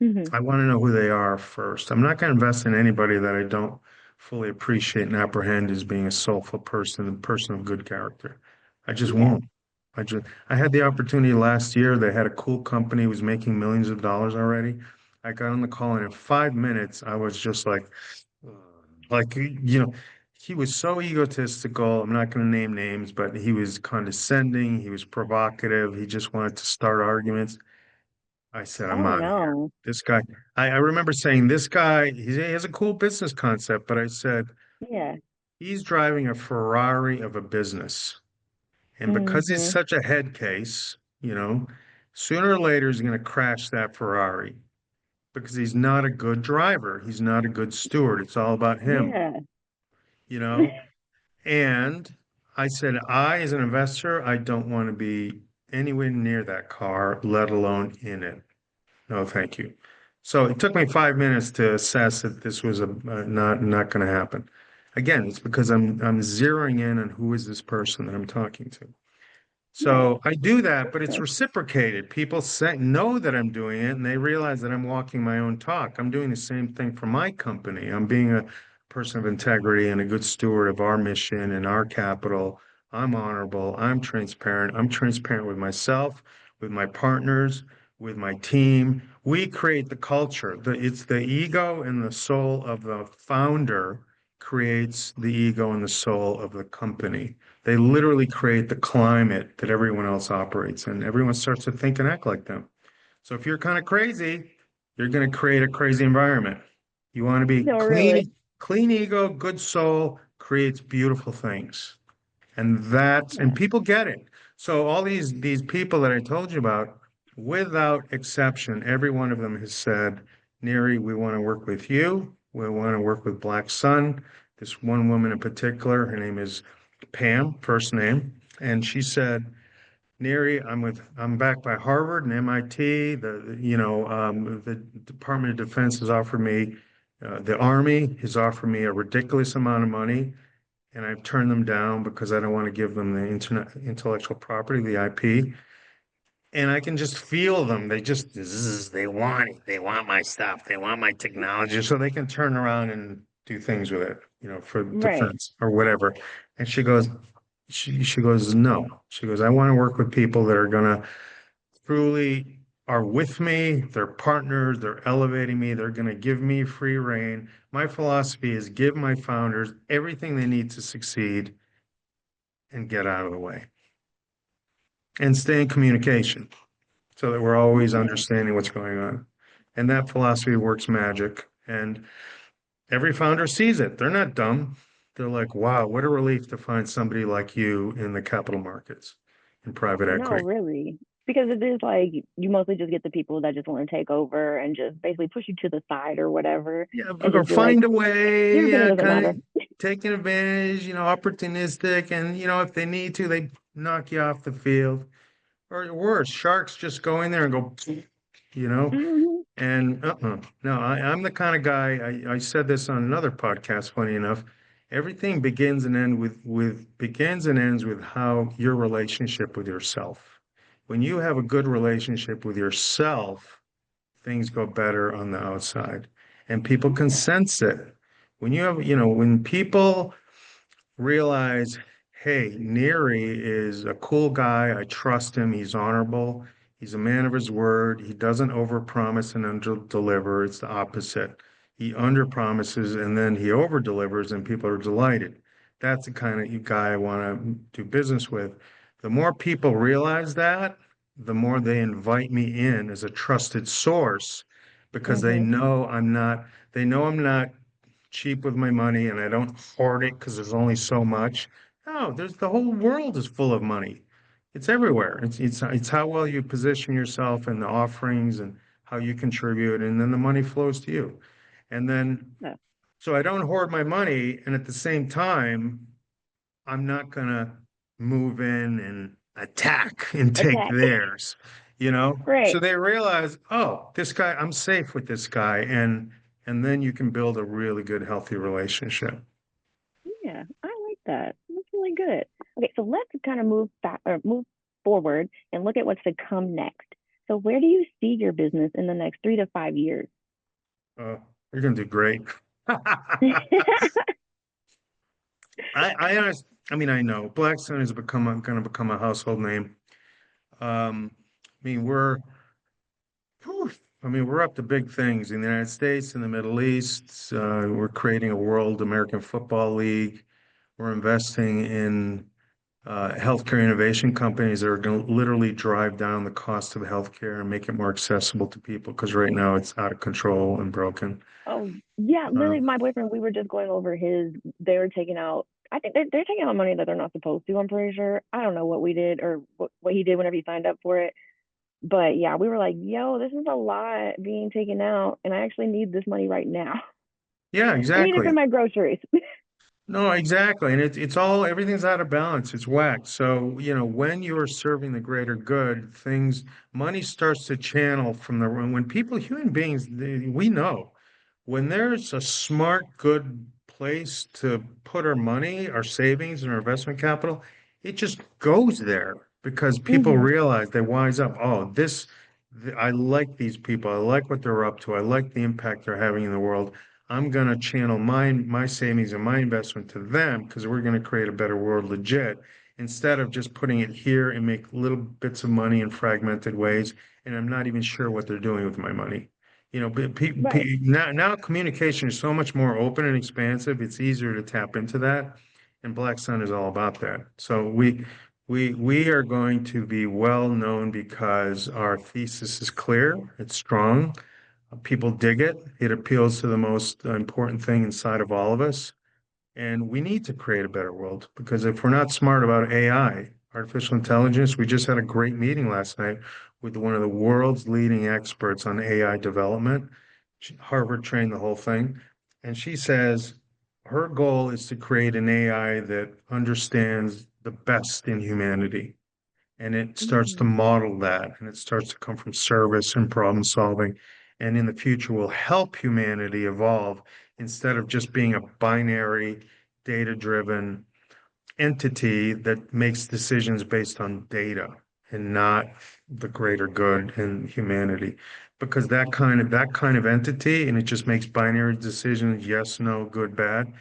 Hmm. I want to know who they are first. I'm not going to invest in anybody that I don't fully appreciate and apprehend as being a soulful person, a person of good character. I just Yeah. won't. I had the opportunity last year. They had a cool company, was making millions of dollars already. I got on the call, and in 5 minutes, I was just "Ugh." He was so egotistical. I'm not going to name names, but he was condescending. He was provocative. He just wanted to start arguments. I said, I'm Oh out of here. no. This guy, I remember saying, this guy, he has a cool business concept, but I said, Yeah. he's driving a Ferrari of a business. And because he's Hmm. such a head case, sooner or later he's going to crash that Ferrari because he's not a good driver. He's not a good steward. It's all about him, Yeah. you know? And I said, as an investor, I don't want to be anywhere near that car, let alone in it. No, thank you. So it took me 5 minutes to assess that this was not going to happen. Again, it's because I'm zeroing in on who is this person that I'm talking to. Yeah. So I do that, but it's reciprocated. People know that I'm doing it, and they realize that I'm walking my own talk. I'm doing the same thing for my company. I'm being a person of integrity and a good steward of our mission and our capital. I'm honorable. I'm transparent. I'm transparent with myself, with my partners, with my team. We create the culture. It's the ego and the soul of the founder creates the ego and the soul of the company. They literally create the climate that everyone else operates in. Everyone starts to think and act like them. So if you're kind of crazy, you're going to create a crazy environment. You want to be No, really. clean ego, good soul creates beautiful things. And Yeah. people get it. So all these people that I told you about, without exception, every one of them has said, Nery, we want to work with you. We want to work with Black Sun. this one woman in particular. Her name is Pam, first name, and she said, Nery, I'm backed by Harvard and MIT. The Department of Defense has offered me, the Army has offered me a ridiculous amount of money, and I've turned them down because I don't want to give them the intellectual property, the IP. And I can just feel them. They just they want it. They want my stuff. They want my technology, so they can turn around and do things with it, for Right. defense or whatever. And she goes, no. She goes, I want to work with people that are gonna truly are with me. They're partners. They're elevating me. They're gonna give me free reign. My philosophy is give my founders everything they need to succeed and get out of the way and stay in communication so that we're always Yeah. understanding what's going on. And that philosophy works magic. And every founder sees it. They're not dumb. They're like, wow, what a relief to find somebody like you in the capital markets in private No, equity. really. Because it is like you mostly just get the people that just want to take over and just basically push you to the side or whatever Yeah, and or just be like, find a way, your yeah, opinion doesn't kind matter. of taking advantage, opportunistic. And, if they need to, they knock you off the field. Or worse, sharks just go in there and go, you know, Hmm. And no, I'm the kind of guy. I said this on another podcast. Funny enough, everything begins and ends with how your relationship with yourself. When you have a good relationship with yourself, things go better on the outside, and people can Yeah. sense it. When people realize, hey, Neary is a cool guy. I trust him. He's honorable. He's a man of his word. He doesn't overpromise and underdeliver. It's the opposite. He underpromises and then he overdelivers, and people are delighted. That's the kind of guy I want to do business with. The more people realize that, the more they invite me in as a trusted source because Hmm. they know I'm not cheap with my money and I don't hoard it because there's only so much. No, there's the whole world is full of money. It's everywhere. It's how well you position yourself and the offerings and how you contribute, and then the money flows to you. And then Yeah. so I don't hoard my money, and at the same time, I'm not gonna move in and attack and take Attack. theirs, So Right. they realize, oh, this guy, I'm safe with this guy, and then you can build a really good, healthy relationship. Yeah, I like that. That's really good. Okay, so let's kind of move back or move forward and look at what's to come next. So where do you see your business in the next 3 to 5 years? Oh, you're gonna do great. I mean, I know Blackstone is going to become a household name. I mean, whew, we're up to big things in the United States, in the Middle East. We're creating a World American Football League. We're investing in healthcare innovation companies that are going to literally drive down the cost of healthcare and make it more accessible to people because right now it's out of control and broken. Oh, yeah, Uh, literally my boyfriend, we were just going over his, they were taking out, I think they're taking out money that they're not supposed to, I'm pretty sure. I don't know what we did or what he did whenever he signed up for it. But yeah, we were like, yo, this is a lot being taken out and I actually need this money right now. yeah, I need it for exactly. my groceries. No, exactly. And it's all everything's out of balance. It's whacked. So, when you're serving the greater good, money starts to channel from when people, human beings, we know when there's a smart, good place to put our money, our savings and our investment capital, it just goes there because people Hmm. realize they wise up. Oh, I like these people. I like what they're up to. I like the impact they're having in the world. I'm going to channel my savings and my investment to them because we're going to create a better world legit instead of just putting it here and make little bits of money in fragmented ways. And I'm not even sure what they're doing with my money. Right. Now communication is so much more open and expansive. It's easier to tap into that. And Black Sun is all about that. So we are going to be well known because our thesis is clear, it's strong. People dig it. It appeals to the most important thing inside of all of us. And we need to create a better world because if we're not smart about AI, artificial intelligence, we just had a great meeting last night with one of the world's leading experts on AI development. Harvard trained the whole thing. And she says, her goal is to create an AI that understands the best in humanity. And it starts to Mm. model that, and it starts to come from service and problem solving. And in the future, will help humanity evolve instead of just being a binary, data-driven entity that makes decisions based on data and not the greater good in humanity. Because that kind of entity, and it just makes binary decisions, yes, no, good, bad.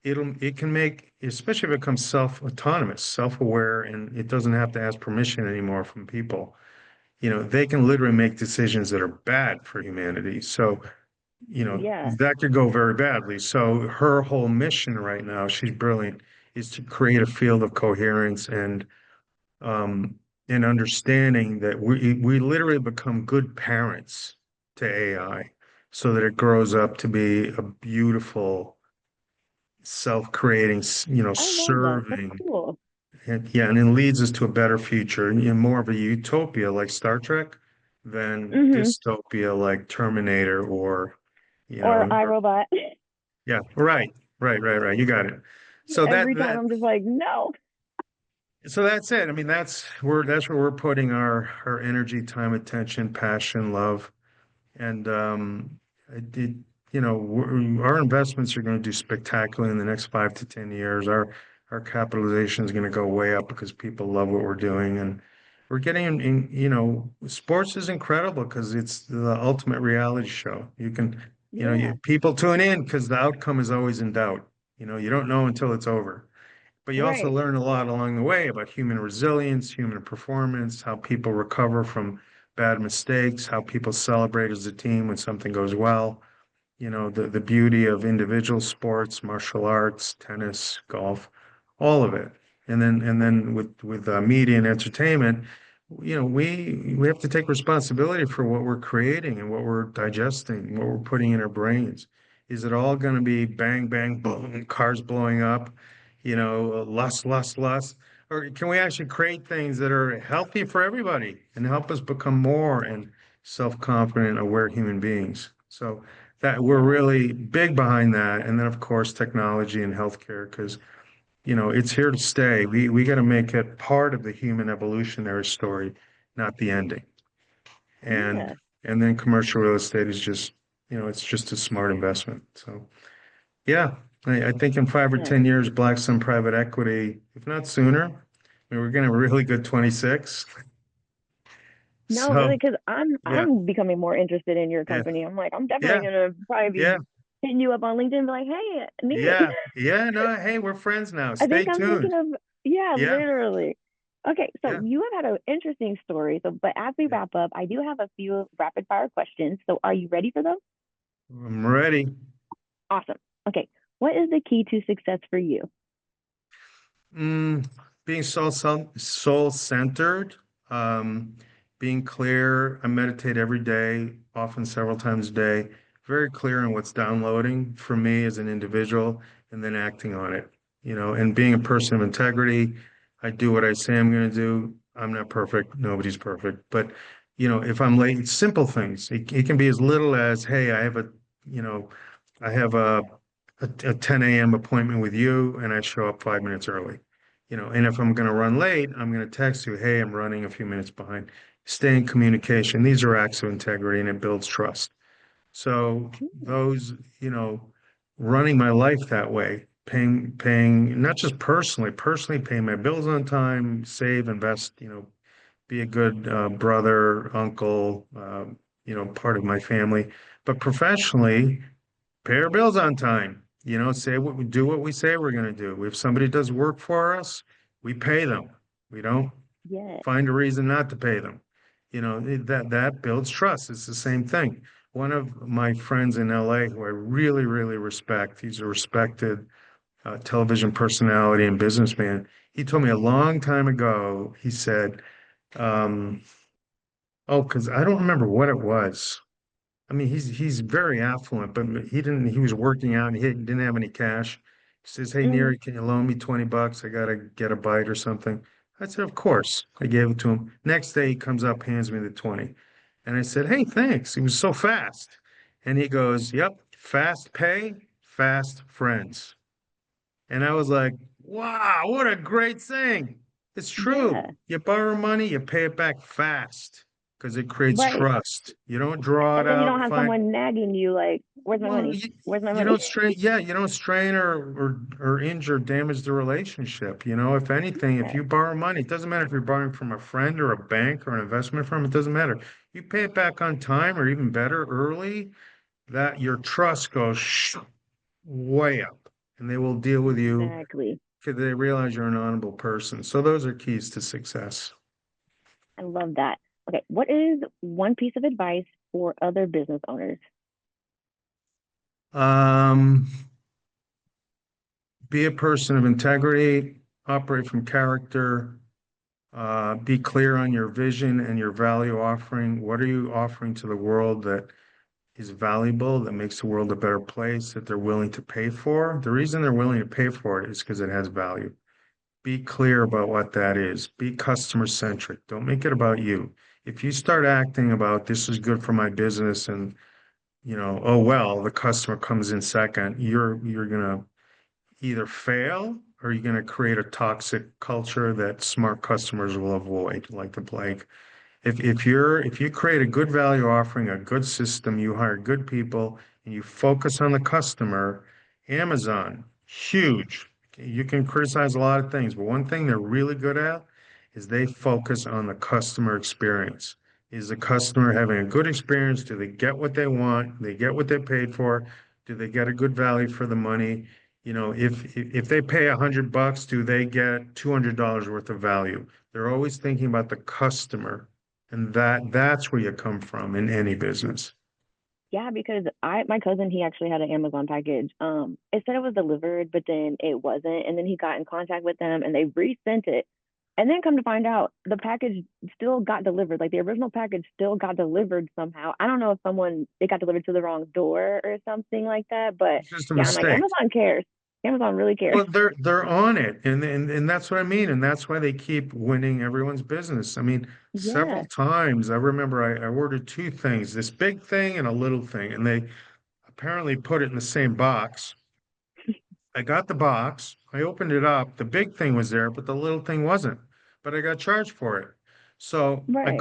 It can make, especially if it becomes self-autonomous, self-aware, and it doesn't have to ask permission anymore from people. They can literally make decisions that are bad for humanity. So, Yeah. that could go very badly. So her whole mission right now, she's brilliant, is to create a field of coherence um and understanding that we literally become good parents to AI so that it grows up to be a beautiful, self-creating, I love that. That's serving, cool. and yeah, and it leads us to a better future, and more of a utopia like Star Trek than Hmm. dystopia like Terminator or, Or or iRobot. yeah, right, right. You got it. So that Every time that I'm just like, no. so that's it. I mean, that's where we're putting our energy, time, attention, passion, love. And it, it, our investments are going to do spectacularly in the next 5 to 10 years. Our capitalization is going to go way up because people love what we're doing, and we're getting sports is incredible because it's the ultimate reality show. Yeah. People tune in because the outcome is always in doubt. You don't know until it's over. But you also Right. learn a lot along the way about human resilience, human performance, how people recover from bad mistakes, how people celebrate as a team when something goes well. The beauty of individual sports, martial arts, tennis, golf, all of it. And then with media and entertainment, we have to take responsibility for what we're creating and what we're digesting, what we're putting in our brains. Is it all going to be bang, bang, boom, cars blowing up, lust, lust, lust? Or can we actually create things that are healthy for everybody and help us become more and self-confident, aware human beings? So that we're really big behind that. And then, of course, technology and healthcare, because it's here to stay. We got to make it part of the human evolutionary story, not the ending. And Yeah. and then commercial real estate is just, it's just a smart investment. So yeah, I think in 5 or 10 years, Blackstone private equity, if not sooner, I mean, we're getting a really good 26. No, So really, because I'm yeah, I'm becoming more interested in your yeah, company. I'm like, I'm definitely yeah, gonna probably yeah, be hitting you up on LinkedIn and be like, hey, Nery. yeah. No, hey, we're friends now. I Stay think I'm thinking tuned. of, yeah, Yeah, literally. Okay, so yeah. you have had an interesting story. So, but as we Yeah. wrap up, I do have a few rapid fire questions. So, are you ready for them? I'm ready. Awesome. Okay, what is the key to success for you? Mm, being soul centered, um, being clear. I meditate every day, often several times a day. Very clear on what's downloading for me as an individual, and then acting on it. And being a person of integrity. I do what I say I'm going to do. I'm not perfect. Nobody's perfect. But if I'm late, it's simple things. It can be as little as, hey, you know, I have a 10 a.m. appointment with you, and I show up 5 minutes early. And if I'm going to run late, I'm going to text you, hey, I'm running a few minutes behind. Stay in communication. These are acts of integrity, and it builds trust. So Hmm. those, running my life that way, paying not just personally paying my bills on time, save, invest, be a good brother, uncle, part of my family, but professionally pay our bills on time. Say what we do, what we say we're going to do. If somebody does work for us, we pay them. We don't Yeah. find a reason not to pay them. That builds trust. It's the same thing. One of my friends in LA who I really, really respect, he's a respected television personality and businessman. He told me a long time ago, he said, um, oh, because I don't remember what it was. I mean, he's very affluent, but he was working out and he didn't have any cash. He says, hey, Hmm. Nery, can you loan me 20 bucks? I gotta get a bite or something. I said, of course. I gave it to him. Next day he comes up, hands me the 20. And I said, hey, thanks. He was so fast. And he goes, yep, fast pay, fast friends. And I was like, wow, what a great thing. It's true. Yeah, You borrow money, you pay it back fast because it creates right. trust. You don't draw it And then you out don't have five. someone nagging you like, "Where's my Well, money? Where's my you money?" don't strain, yeah, you don't strain or injure, damage the relationship. You know, if anything, if Yeah, you borrow money, it doesn't matter if you're borrowing from a friend or a bank or an investment firm, it doesn't matter. You pay it back on time or even better, early, that your trust goes way up and they will deal with you exactly. because they realize you're an honorable person. So those are keys to success. I love that. Okay, what is one piece of advice for other business owners? Um, be a person of integrity, operate from character, be clear on your vision and your value offering. What are you offering to the world that is valuable, that makes the world a better place, that they're willing to pay for? The reason they're willing to pay for it is because it has value. Be clear about what that is. Be customer centric. Don't make it about you. If you start acting about this is good for my business and oh well, the customer comes in second, you're gonna either fail or you're gonna create a toxic culture that smart customers will avoid, like the plague. If you create a good value offering, a good system, you hire good people, and you focus on the customer, Amazon, huge. You can criticize a lot of things, but one thing they're really good at is they focus on the customer experience. Is the customer having a good experience? Do they get what they want? They get what they paid for? Do they get a good value for the money? If they pay $100, do they get $200 worth of value? They're always thinking about the customer, and that's where you come from in any business. Yeah, because my cousin, he actually had an Amazon package. It said it was delivered, but then it wasn't. And then he got in contact with them and they resent it. And then come to find out the package still got delivered. Like the original package still got delivered somehow. I don't know if it got delivered to the wrong door or something like that. But It's just a yeah, I'm like, mistake. Amazon cares. Amazon really cares. Well, they're on it, and that's what I mean, and that's why they keep winning everyone's business. I mean, several Yeah, times I remember I ordered two things, this big thing and a little thing, and they apparently put it in the same box. I got the box. I opened it up. The big thing was there, but the little thing wasn't. But I got charged for it. So right. I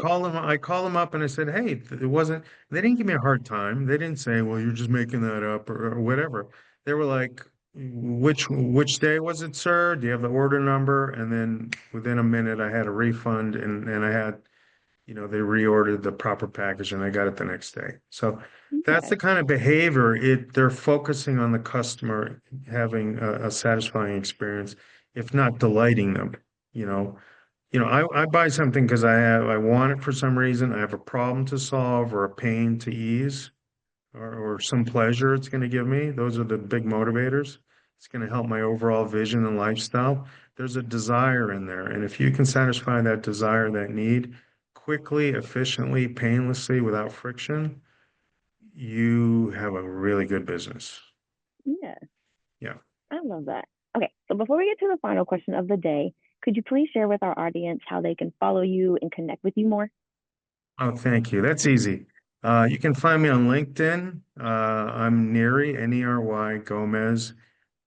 called them up and I said, hey, it wasn't, they didn't give me a hard time. They didn't say, well, you're just making that up or whatever. They were like, which day was it, sir? Do you have the order number? And then within a minute I had a refund and I had they reordered the proper package and I got it the next day. So that's Yeah, the kind of behavior they're focusing on the customer having a satisfying experience, if not delighting them. You know, I buy something because I want it for some reason. I have a problem to solve or a pain to ease or some pleasure it's going to give me. Those are the big motivators. It's going to help my overall vision and lifestyle. There's a desire in there. And if you can satisfy that desire, that need quickly, efficiently, painlessly, without friction, you have a really good business. yeah. Yeah. I love that. Okay, so before we get to the final question of the day, could you please share with our audience how they can follow you and connect with you more? Oh, thank you. That's easy. You can find me on LinkedIn. I'm Nery, Nery Gomez,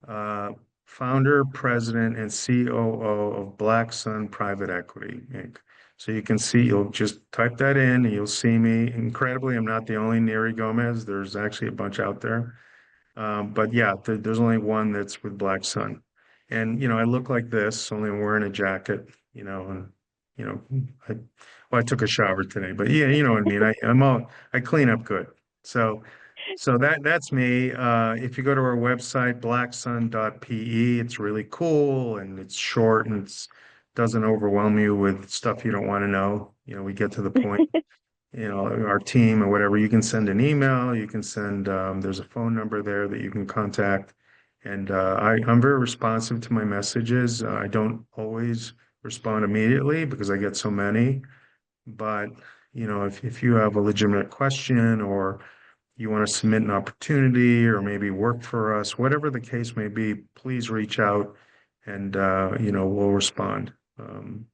uh, founder, president, and COO of Black Sun Private Equity Inc. So you can see, you'll just type that in and you'll see me. Incredibly, I'm not the only Nery Gomez. There's actually a bunch out there. But yeah, there's only one that's with Black Sun. And, I look like this, only I'm wearing a jacket, and, you know, I, well, I took a shower today, but yeah, you know what I mean? I clean up good. So, so that's me. If you go to our website, blacksun.pe, it's really cool and it's short and doesn't overwhelm you with stuff you don't want to know. We get to the point, our team or whatever. You can send an email, you can send, there's a phone number there that you can contact. And I'm very responsive to my messages. I don't always respond immediately because I get so many. But, if you have a legitimate question or you want to submit an opportunity or maybe work for us, whatever the case may be, please reach out and, we'll respond, um,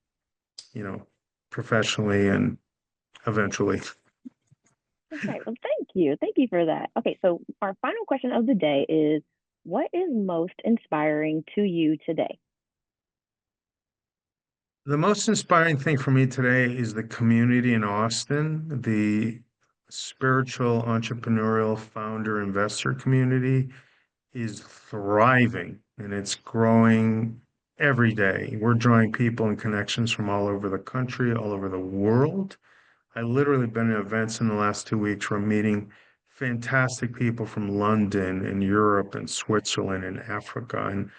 you know, professionally and eventually. All right. Well, thank you. Thank you for that. Okay. So, our final question of the day is What is most inspiring to you today? The most inspiring thing for me today is the community in Austin, the spiritual, entrepreneurial, founder, investor community is thriving and it's growing every day. We're drawing people and connections from all over the country, all over the world. I literally been in events in the last 2 weeks where I'm meeting fantastic people from London and Europe and Switzerland and Africa. And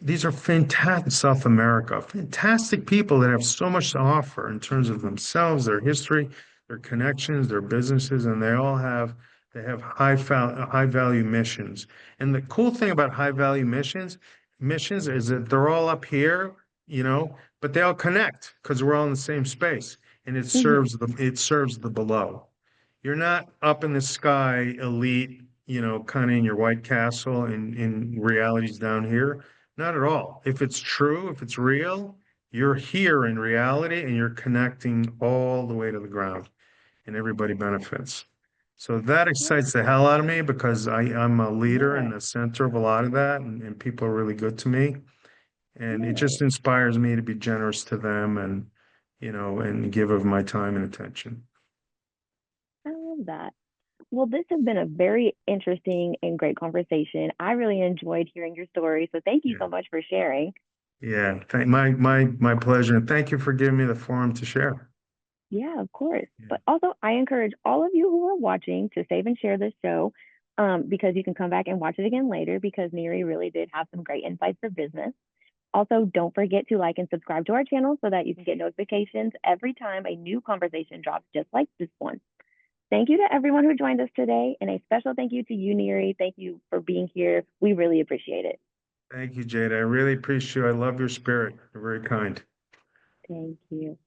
these are fantastic, South America, fantastic people that have so much to offer in terms of themselves, their history, their connections, their businesses, and they have high value missions. And the cool thing about high value missions is that they're all up here, but they all connect because we're all in the same space, and Hmm. it serves the below. You're not up in the sky, elite, kind of in your White Castle, and in reality's down here. Not at all. If it's true, if it's real, you're here in reality and you're connecting all the way to the ground and everybody benefits. So that excites the hell out of me because I'm a leader in Yeah, the center of a lot of that and people are really good to me. And it yeah, just inspires me to be generous to them and give of my time and attention. I love that. Well, this has been a very interesting and great conversation. I really enjoyed hearing your story. So thank you Yeah. so much for sharing. Yeah. My pleasure. And thank you for giving me the forum to share. Yeah, of course. Yeah. But also, I encourage all of you who are watching to save and share this show because you can come back and watch it again later because Neri really did have some great insights for business. Also, don't forget to like and subscribe to our channel so that you can get notifications every time a new conversation drops, just like this one. Thank you to everyone who joined us today, and a special thank you to you, Neri. Thank you for being here. We really appreciate it. Thank you, Jada. I really appreciate you. I love your spirit. You're very kind. Thank you.